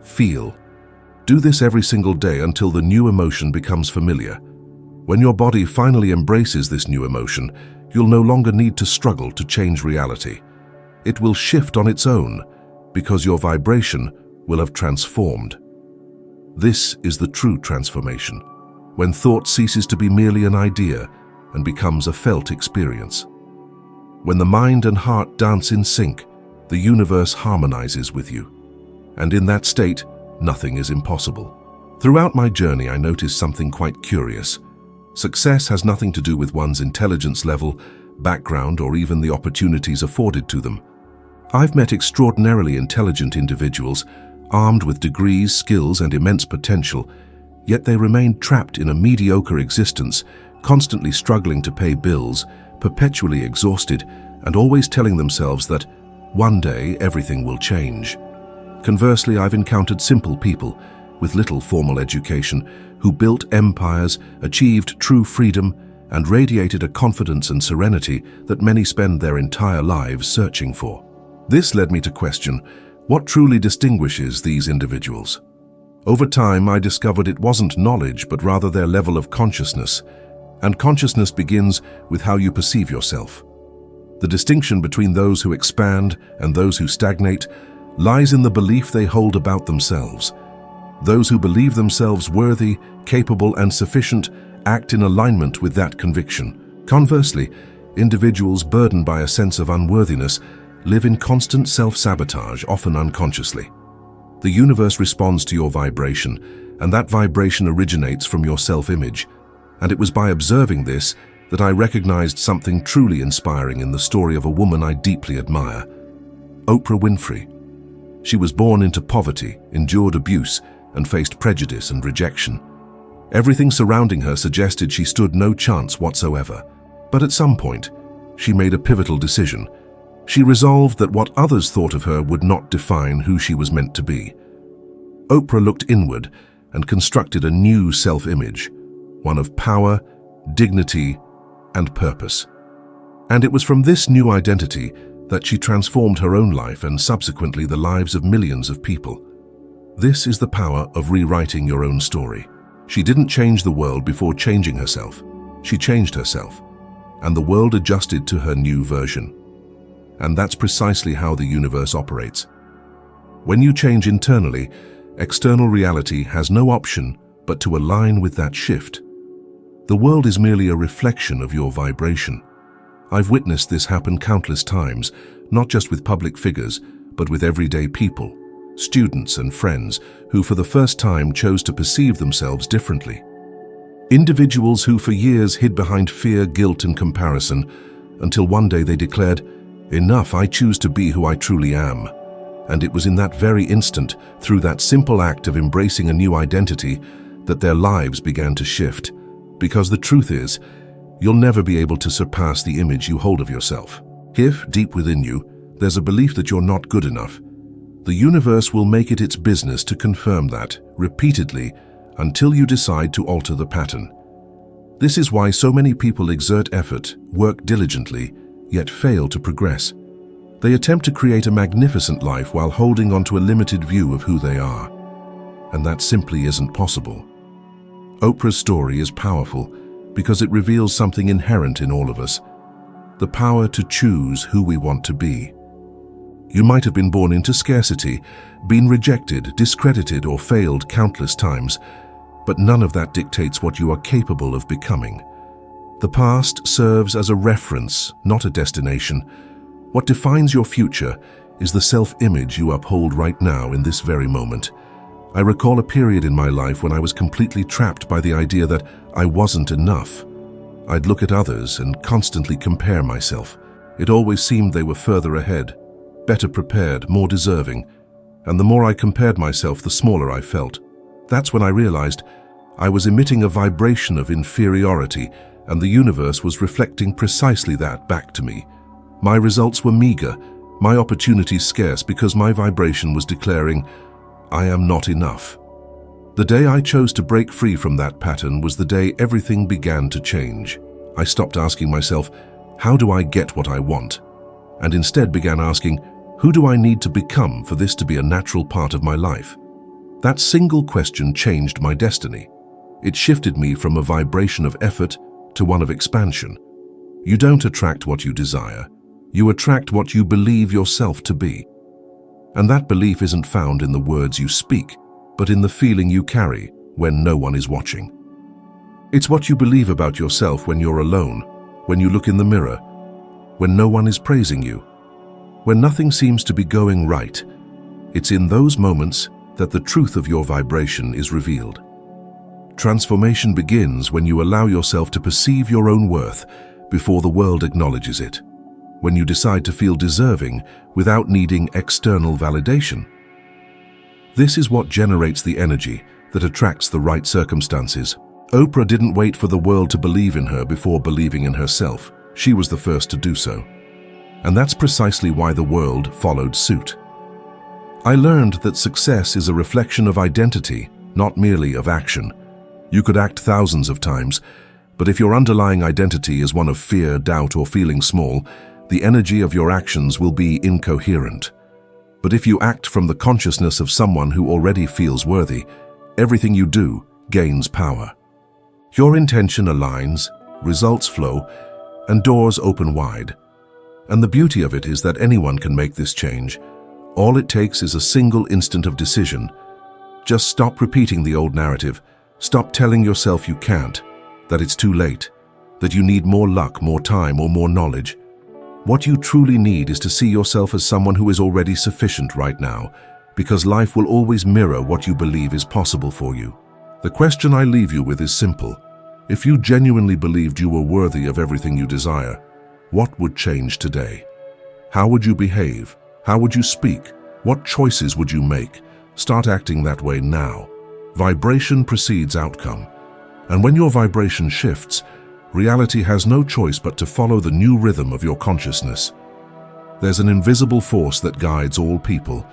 Feel. Do this every single day until the new emotion becomes familiar. When your body finally embraces this new emotion, you'll no longer need to struggle to change reality. It will shift on its own, because your vibration will have transformed. This is the true transformation, when thought ceases to be merely an idea and becomes a felt experience. When the mind and heart dance in sync, the universe harmonizes with you. And in that state, nothing is impossible. Throughout my journey, I noticed something quite curious. Success has nothing to do with one's intelligence level, background, or even the opportunities afforded to them. I've met extraordinarily intelligent individuals, armed with degrees, skills, and immense potential, yet they remained trapped in a mediocre existence, constantly struggling to pay bills, perpetually exhausted, and always telling themselves that one day everything will change. Conversely, I've encountered simple people with little formal education who built empires, achieved true freedom, and radiated a confidence and serenity that many spend their entire lives searching for. This led me to question, what truly distinguishes these individuals? Over time, I discovered it wasn't knowledge, but rather their level of consciousness. And consciousness begins with how you perceive yourself. The distinction between those who expand and those who stagnate lies in the belief they hold about themselves. Those who believe themselves worthy, capable, and sufficient act in alignment with that conviction. Conversely, individuals burdened by a sense of unworthiness live in constant self-sabotage, often unconsciously. The universe responds to your vibration, and that vibration originates from your self-image. And it was by observing this that I recognized something truly inspiring in the story of a woman I deeply admire, Oprah Winfrey. She was born into poverty, endured abuse, and faced prejudice and rejection. Everything surrounding her suggested she stood no chance whatsoever. But at some point, she made a pivotal decision. She resolved that what others thought of her would not define who she was meant to be. Oprah looked inward and constructed a new self-image, one of power, dignity, and purpose. And it was from this new identity that she transformed her own life and subsequently the lives of millions of people. This is the power of rewriting your own story. She didn't change the world before changing herself. She changed herself, and the world adjusted to her new version. And that's precisely how the universe operates. When you change internally, external reality has no option but to align with that shift. The world is merely a reflection of your vibration. I've witnessed this happen countless times, not just with public figures, but with everyday people, students and friends who for the first time chose to perceive themselves differently. Individuals who for years hid behind fear, guilt, and comparison, until one day they declared, "Enough, I choose to be who I truly am." And it was in that very instant, through that simple act of embracing a new identity, that their lives began to shift. Because the truth is, you'll never be able to surpass the image you hold of yourself. If, deep within you, there's a belief that you're not good enough, the universe will make it its business to confirm that, repeatedly, until you decide to alter the pattern. This is why so many people exert effort, work diligently, yet fail to progress. They attempt to create a magnificent life while holding on to a limited view of who they are. And that simply isn't possible. Oprah's story is powerful because it reveals something inherent in all of us, the power to choose who we want to be. You might have been born into scarcity, been rejected, discredited, or failed countless times, but none of that dictates what you are capable of becoming. The past serves as a reference, not a destination. What defines your future is the self-image you uphold right now in this very moment. I recall a period in my life when I was completely trapped by the idea that I wasn't enough. I'd look at others and constantly compare myself. It always seemed they were further ahead, better prepared, more deserving, and the more I compared myself, the smaller I felt. That's when I realized I was emitting a vibration of inferiority and the universe was reflecting precisely that back to me. My results were meager, my opportunities scarce, because my vibration was declaring, I am not enough. The day I chose to break free from that pattern was the day everything began to change. I stopped asking myself, how do I get what I want? And instead began asking, who do I need to become for this to be a natural part of my life? That single question changed my destiny. It shifted me from a vibration of effort to one of expansion. You don't attract what you desire. You attract what you believe yourself to be. And that belief isn't found in the words you speak, but in the feeling you carry when no one is watching. It's what you believe about yourself when you're alone, when you look in the mirror, when no one is praising you, when nothing seems to be going right. It's in those moments that the truth of your vibration is revealed. Transformation begins when you allow yourself to perceive your own worth before the world acknowledges it, when you decide to feel deserving without needing external validation. This is what generates the energy that attracts the right circumstances. Oprah didn't wait for the world to believe in her before believing in herself. She was the first to do so. And that's precisely why the world followed suit. I learned that success is a reflection of identity, not merely of action. You could act thousands of times, but if your underlying identity is one of fear, doubt, or feeling small, the energy of your actions will be incoherent. But if you act from the consciousness of someone who already feels worthy, everything you do gains power. Your intention aligns, results flow, and doors open wide. And the beauty of it is that anyone can make this change. All it takes is a single instant of decision. Just stop repeating the old narrative. Stop telling yourself you can't, that it's too late, that you need more luck, more time, or more knowledge. What you truly need is to see yourself as someone who is already sufficient right now, because life will always mirror what you believe is possible for you. The question I leave you with is simple. If you genuinely believed you were worthy of everything you desire, what would change today? How would you behave? How would you speak? What choices would you make? Start acting that way now. Vibration precedes outcome. And when your vibration shifts, reality has no choice but to follow the new rhythm of your consciousness. There's an invisible force that guides all people,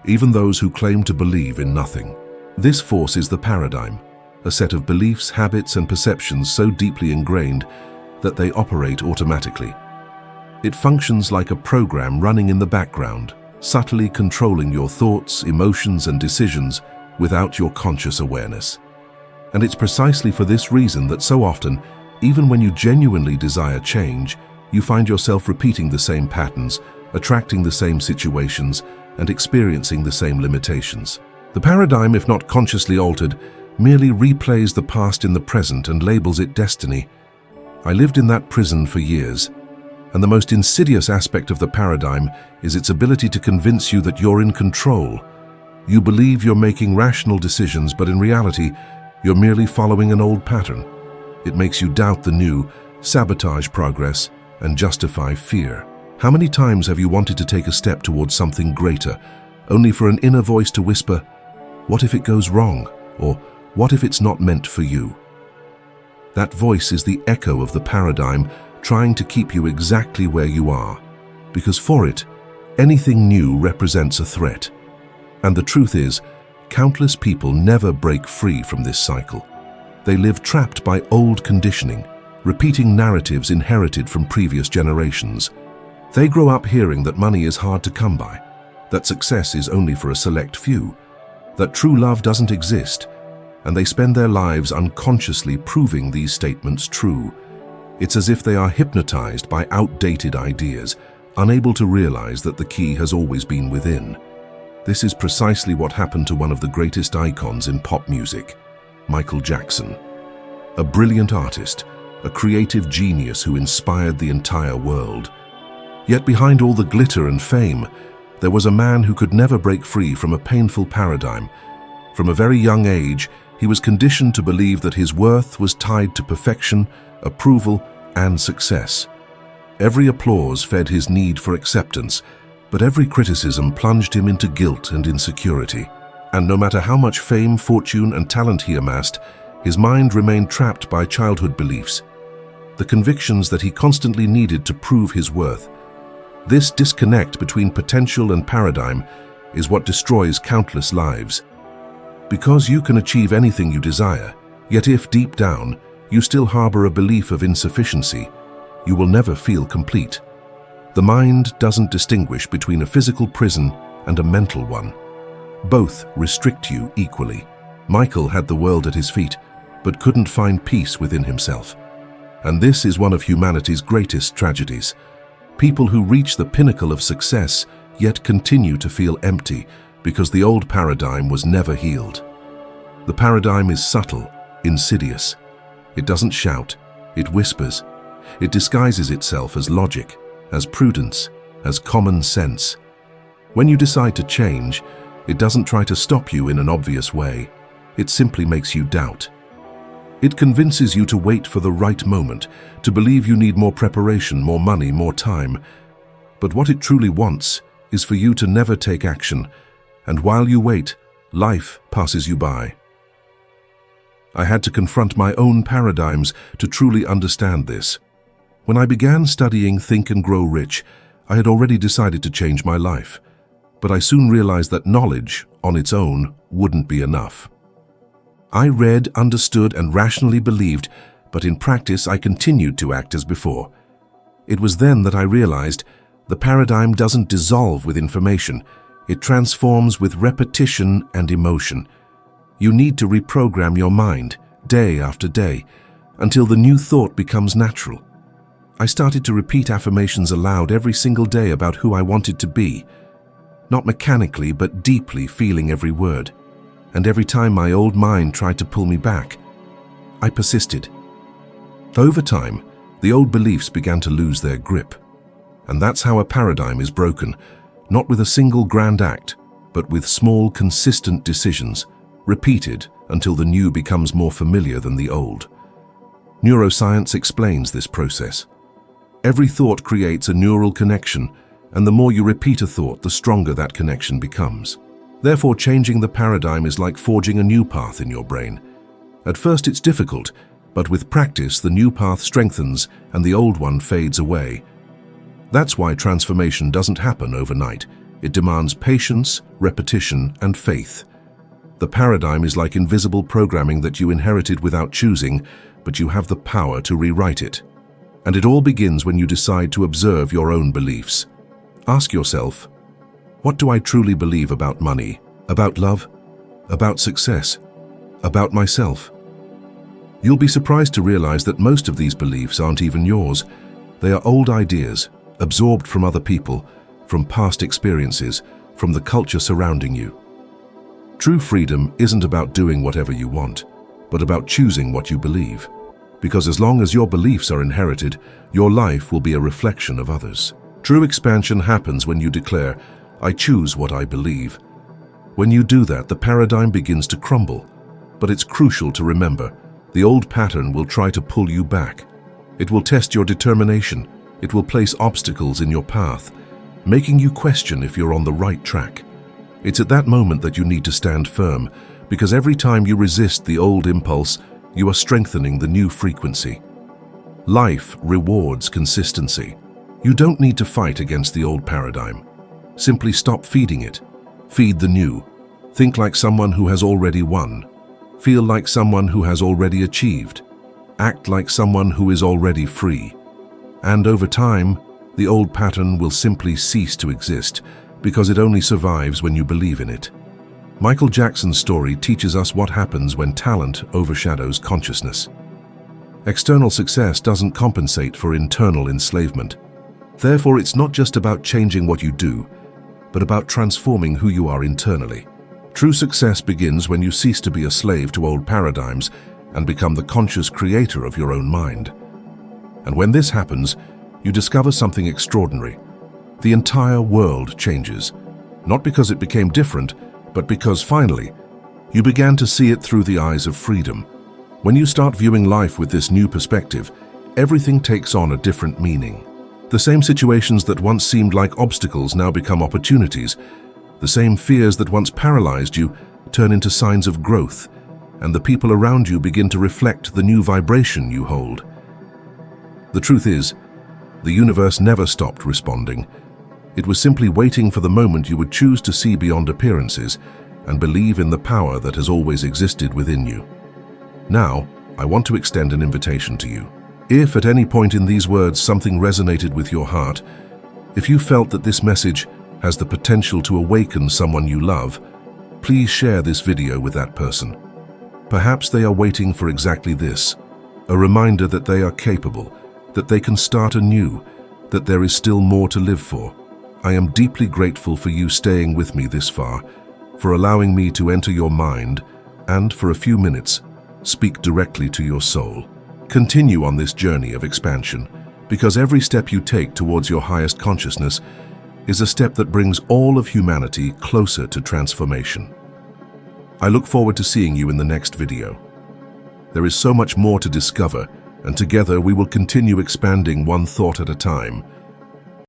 even those who claim to believe in nothing. This force is the paradigm, a set of beliefs, habits, and perceptions so deeply ingrained that they operate automatically. It functions like a program running in the background, subtly controlling your thoughts, emotions, and decisions without your conscious awareness. And it's precisely for this reason that so often, even when you genuinely desire change, you find yourself repeating the same patterns, attracting the same situations, and experiencing the same limitations. The paradigm, if not consciously altered, merely replays the past in the present and labels it destiny. I lived in that prison for years, and the most insidious aspect of the paradigm is its ability to convince you that you're in control. You believe you're making rational decisions, but in reality, you're merely following an old pattern. It makes you doubt the new, sabotage progress, and justify fear. How many times have you wanted to take a step towards something greater, only for an inner voice to whisper, "What if it goes wrong?" Or, "What if it's not meant for you?" That voice is the echo of the paradigm trying to keep you exactly where you are, because for it, anything new represents a threat. And the truth is, countless people never break free from this cycle. They live trapped by old conditioning, repeating narratives inherited from previous generations. They grow up hearing that money is hard to come by, that success is only for a select few, that true love doesn't exist, and they spend their lives unconsciously proving these statements true. It's as if they are hypnotized by outdated ideas, unable to realize that the key has always been within. This is precisely what happened to one of the greatest icons in pop music, Michael Jackson. A brilliant artist, a creative genius who inspired the entire world. Yet behind all the glitter and fame, there was a man who could never break free from a painful paradigm. From a very young age, he was conditioned to believe that his worth was tied to perfection, approval, and success. Every applause fed his need for acceptance, but every criticism plunged him into guilt and insecurity. And no matter how much fame, fortune, and talent he amassed, his mind remained trapped by childhood beliefs. the convictions that he constantly needed to prove his worth. This disconnect between potential and paradigm is what destroys countless lives. Because you can achieve anything you desire, yet if deep down you still harbor a belief of insufficiency, you will never feel complete. The mind doesn't distinguish between a physical prison and a mental one. Both restrict you equally. Michael had the world at his feet, but couldn't find peace within himself. And this is one of humanity's greatest tragedies. People who reach the pinnacle of success yet continue to feel empty because the old paradigm was never healed. The paradigm is subtle, insidious. It doesn't shout, it whispers. It disguises itself as logic, as prudence, as common sense. When you decide to change, it doesn't try to stop you in an obvious way. It simply makes you doubt. It convinces you to wait for the right moment, to believe you need more preparation, more money, more time. But what it truly wants is for you to never take action, and while you wait, life passes you by. I had to confront my own paradigms to truly understand this. When I began studying Think and Grow Rich, I had already decided to change my life. But I soon realized that knowledge, on its own, wouldn't be enough. I read, understood, and rationally believed, but in practice I continued to act as before. It was then that I realized the paradigm doesn't dissolve with information, it transforms with repetition and emotion. You need to reprogram your mind, day after day, until the new thought becomes natural. I started to repeat affirmations aloud every single day about who I wanted to be, not mechanically but deeply feeling every word. And every time my old mind tried to pull me back, I persisted. Over time, the old beliefs began to lose their grip. And that's how a paradigm is broken, not with a single grand act, but with small, consistent decisions, repeated until the new becomes more familiar than the old. Neuroscience explains this process. Every thought creates a neural connection, and the more you repeat a thought, the stronger that connection becomes. Therefore, changing the paradigm is like forging a new path in your brain. At first it's difficult, but with practice the new path strengthens and the old one fades away. That's why transformation doesn't happen overnight. It demands patience, repetition, and faith. The paradigm is like invisible programming that you inherited without choosing, but you have the power to rewrite it. And it all begins when you decide to observe your own beliefs. Ask yourself, what do I truly believe about money, about love, about success, about myself? You'll be surprised to realize that most of these beliefs aren't even yours. They are old ideas, absorbed from other people, from past experiences, from the culture surrounding you. True freedom isn't about doing whatever you want, but about choosing what you believe. Because as long as your beliefs are inherited, your life will be a reflection of others. True expansion happens when you declare, I choose what I believe. When you do that, the paradigm begins to crumble. But it's crucial to remember, the old pattern will try to pull you back. It will test your determination. It will place obstacles in your path, making you question if you're on the right track. It's at that moment that you need to stand firm, because every time you resist the old impulse, you are strengthening the new frequency. Life rewards consistency. You don't need to fight against the old paradigm. Simply stop feeding it. Feed the new. Think like someone who has already won. Feel like someone who has already achieved. Act like someone who is already free. And over time, the old pattern will simply cease to exist because it only survives when you believe in it. Michael Jackson's story teaches us what happens when talent overshadows consciousness. External success doesn't compensate for internal enslavement. Therefore, it's not just about changing what you do, but about transforming who you are internally. True success begins when you cease to be a slave to old paradigms and become the conscious creator of your own mind. And when this happens, you discover something extraordinary. The entire world changes, not because it became different, but because finally, you began to see it through the eyes of freedom. When you start viewing life with this new perspective, everything takes on a different meaning. The same situations that once seemed like obstacles now become opportunities. The same fears that once paralyzed you turn into signs of growth, and the people around you begin to reflect the new vibration you hold. The truth is, the universe never stopped responding. It was simply waiting for the moment you would choose to see beyond appearances and believe in the power that has always existed within you. Now, I want to extend an invitation to you. If at any point in these words something resonated with your heart, if you felt that this message has the potential to awaken someone you love, please share this video with that person. Perhaps they are waiting for exactly this, a reminder that they are capable, that they can start anew, that there is still more to live for. I am deeply grateful for you staying with me this far, for allowing me to enter your mind and, for a few minutes, speak directly to your soul. Continue on this journey of expansion, because every step you take towards your highest consciousness is a step that brings all of humanity closer to transformation. I look forward to seeing you in the next video. There is so much more to discover, and together we will continue expanding one thought at a time.